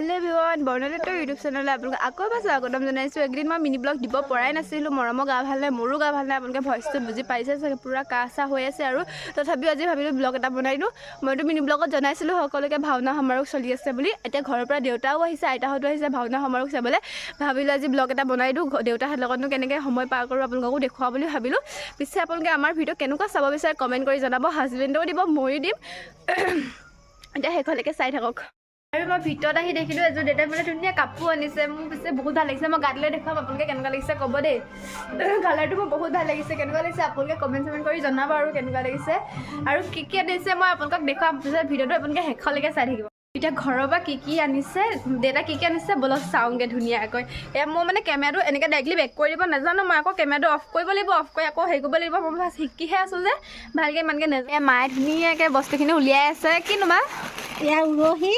Hello' everyone, বৰ্ণালীৰ YouTube চেনেললৈ আপোনালোকে আকৌ এবাৰ স্বাগতম জনাইছোঁ। একদিন মই মিনি ব্লগ দিব পৰাই নাছিলোঁ। মৰমৰ গা ভাল নাই, মোৰো গা ভাল নাই। আপোনালোকে ভইচটো বুজি পাইছে চাগে, পূৰা কাহ চাহ হৈ আছে। আৰু তথাপিও আজি ভাবিলোঁ ব্লগ এটা বনাই দিওঁ। মইতো মিনি ব্লগত জনাইছিলোঁ সকলোকে ভাওনা সমাৰোহ চলি আছে বুলি। এতিয়া ঘৰৰ পৰা দেউতাও আহিছে, আইতাহঁতো আহিছে ভাওনা সমাৰোহ চাবলৈ। ভাবিলোঁ আজি ব্লগ এটা বনাই দিওঁ, দেউতাহঁতৰ লগতনো কেনেকৈ সময় পাৰ কৰোঁ আপোনালোককো দেখুৱাওঁ বুলি ভাবিলোঁ। পিছে আপোনালোকে আমাৰ ভিডিঅ' কেনেকুৱা চাব বিচাৰে কমেণ্ট কৰি জনাব। হাজবেণ্ডেও দিব, ময়ো দিম। এতিয়া শেষলৈকে চাই থাকক। আৰু মই ভিতৰত আহি দেখিলোঁ এযোৰ দেউতাই মানে ধুনীয়া কাপোৰ আনিছে। মোৰ পিছে বহুত ভাল লাগিছে। মই গাত লৈ দেখুৱাম, আপোনালোকে কেনেকুৱা লাগিছে ক'ব দেই। কালাৰটো মোৰ বহুত ভাল লাগিছে। কেনেকুৱা লাগিছে আপোনালোকে কমেণ্ট চমেণ্ট কৰি জনাব আৰু কেনেকুৱা লাগিছে। আৰু কি আনিছে মই আপোনালোকক দেখুৱাম। পিছত ভিডিঅ'টো আপোনালোকে শেষলৈকে চাই থাকিব। এতিয়া ঘৰৰ পৰা কি আনিছে, দেউতা কি আনিছে বলক চাওঁগৈ ধুনীয়াকৈ। এয়া মই মানে কেমেৰাটো এনেকৈ ডাইৰেক্টলি বেক কৰি দিব নাজানো। মই আকৌ কেমেৰাটো অফ কৰিব লাগিব, অফ কৰি আকৌ হেৰি কৰিব লাগিব। মই ফাৰ্ষ্ট শিকিহে আছোঁ যে ভালকৈ ইমানকৈ নাজানো। মায়ে ধুনীয়াকৈ বস্তুখিনি উলিয়াই আছে। কিনো মা? এয়া উৰহি,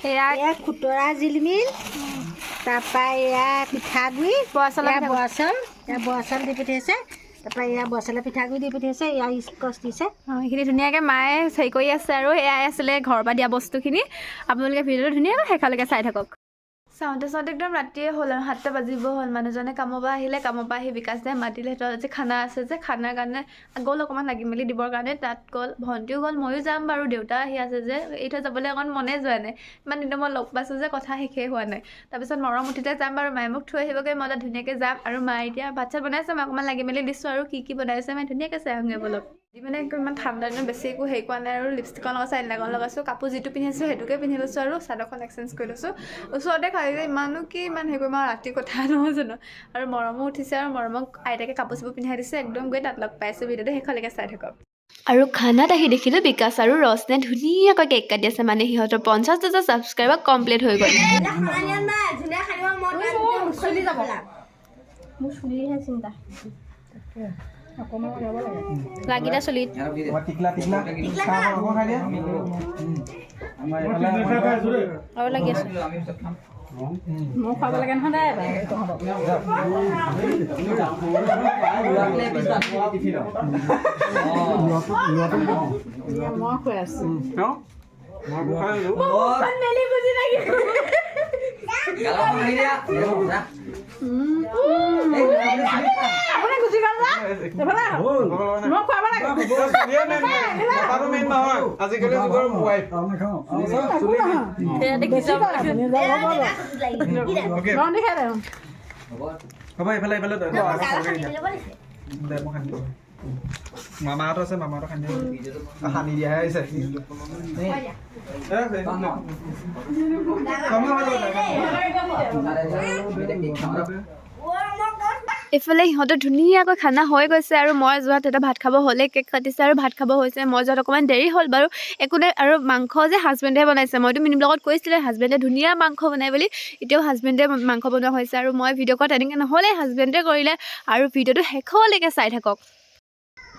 এয়া খুতৰা জিলমিল, তাৰপৰা এয়া পিঠাগুড়ি, বৰা চাউল দি পঠিয়াইছে। তাৰপৰা এয়া বৰা চাউলৰ পিঠাগুড়ি দি পঠিয়াইছে। এয়া স্কচ দিছে। সেইখিনি ধুনীয়াকৈ মায়ে হেৰি কৰি আছে। আৰু এয়াই আছিলে ঘৰৰ পৰা দিয়া বস্তুখিনি। আপোনালোকে ভিডিঅ'টো ধুনীয়াকৈ শেষলৈকে চাই থাকক। চাওঁতে একদম ৰাতিয়ে হ'ল আৰু 7টা বাজিব হ'ল। মানুহজনে কামৰ পৰা আহিলে, কামৰ পৰা আহি বিকাশ দাই মাতিলে। সিহঁতৰ আজি খানা আছে যে, খানাৰ কাৰণে গ'ল অকণমান লাগি মেলি দিবৰ কাৰণে। তাত গ'ল, ভণ্টিও গ'ল, ময়ো যাম বাৰু। দেউতা আহি আছে যে, এই থৈ যাবলৈ অকণ মনে যোৱা নাই। ইমান দিনৰ মই লগ পাইছোঁ যে কথা শেষেই হোৱা নাই। তাৰপিছত মৰম উঠিতে যাম বাৰু। মায়ে মোক থৈ আহিবগৈ, মই তাত ধুনীয়াকৈ যাম। আৰু মায়ে এতিয়া ভাত চাত বনাইছে, মই অকণমান লাগি মেলি দিছোঁ। আৰু কি বনাইছে মই ধুনীয়াকৈ চাই আহোঁগৈ বলক। মানে ইমান ঠাণ্ডা দিনত বেছি একো হেৰি কৰা নাই। আৰু লিপষ্টিকৰ লগাইছোঁ, আইলাইনাৰ লগাইছোঁ। কাপোৰ যিটো পিন্ধিছোঁ সেইটোকে পিন্ধি লৈছোঁ। আৰু চাদৰখন এক্সেঞ্জ কৰি লৈছোঁ। ওচৰতে খালি যে ইমান হেৰি কৰিম আৰু ৰাতি কথা নহয় জানো। আৰু মৰমো উঠিছে। আৰু মৰমক আইতাকে কাপোৰ চাপোৰ পিন্ধাই দিছে। একদম গৈ তাত লগ পাইছোঁ। ভিডিঅ'টো শেষলৈকে চাই থাকক। আৰু খানাত আহি দেখিলোঁ বিকাশ আৰু ৰচনে ধুনীয়াকৈ কেক কাটি আছে। মানে সিহঁতৰ 50,000 ছাবস্ক্ৰাইবাৰ কমপ্লিট হৈ গ'ল। লাগিটা চলিত আৰু লাগি আছে। মোক খাব লাগে নহয় দে। মই খুৱাই আছো। মামাহঁতো আছে, মামাহঁতো সানি দিয়াহে আহিছে। এইফালে সিহঁতৰ ধুনীয়াকৈ খানা হৈ গৈছে। আৰু মই যোৱাত এটা ভাত খাব হ'লে, কেক কাটিছে আৰু ভাত খাব হৈছে। মই যোৱাত অকণমান দেৰি হ'ল বাৰু, একো নাই। আৰু মাংস যে হাজবেণ্ডে বনাইছে। মইতো মিনি ব্লগত কৈছিলে হাজবেণ্ডে ধুনীয়া মাংস বনাই বুলি। এতিয়াও হাজবেণ্ডে মাংস বনোৱা হৈছে। আৰু মই ভিডিঅ' কৰা তেনেকৈ নহ'লে হাজবেণ্ডে কৰিলে। আৰু ভিডিঅ'টো শেষলৈকে চাই থাকক।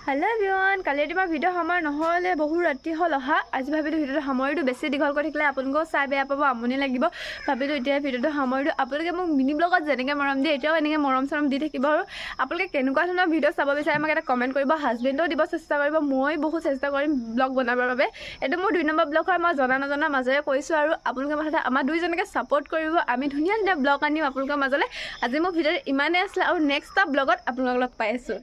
হেল্ল' এভৰিৱান, কালি ৰাতি মই ভিডিঅ' সময় নহ'লে বহুত ৰাতি হ'ল অহা। আজি ভাবিলোঁ ভিডিঅ'টো সময়টো বেছি দীঘল কৰি থাকিলে আপোনালোকেও চাই বেয়া পাব, আমনি লাগিব। ভাবিলোঁ এতিয়া ভিডিঅ'টো সময়টো আপোনালোকে মোক মিনি ব্লগত যেনেকৈ মৰম দিয়ে, এতিয়াও এনেকৈ মৰম চৰম দি থাকিব। আৰু আপোনালোকে কেনেকুৱা ধৰণৰ ভিডিঅ' চাব বিচাৰে মোক এটা কমেণ্ট কৰিব। হাজবেণ্ডেও দিব চেষ্টা কৰিব, মই বহুত চেষ্টা কৰিম ব্লগ বনাবৰ বাবে। এইটো মোৰ 2 নম্বৰ ব্লগ হয়। মই নজনাৰ মাজেৰে কৈছোঁ। আৰু আপোনালোকে মুঠতে আমাৰ দুইজনকে ছাপোৰ্ট কৰিব। আমি ধুনীয়া ব্লগ আনিম আপোনালোকৰ মাজলৈ। আজি মোৰ ভিডিঅ'টো ইমানেই আছিলে। আৰু নেক্সট এটা ব্লগত আপোনালোকক লগ পাই আছোঁ।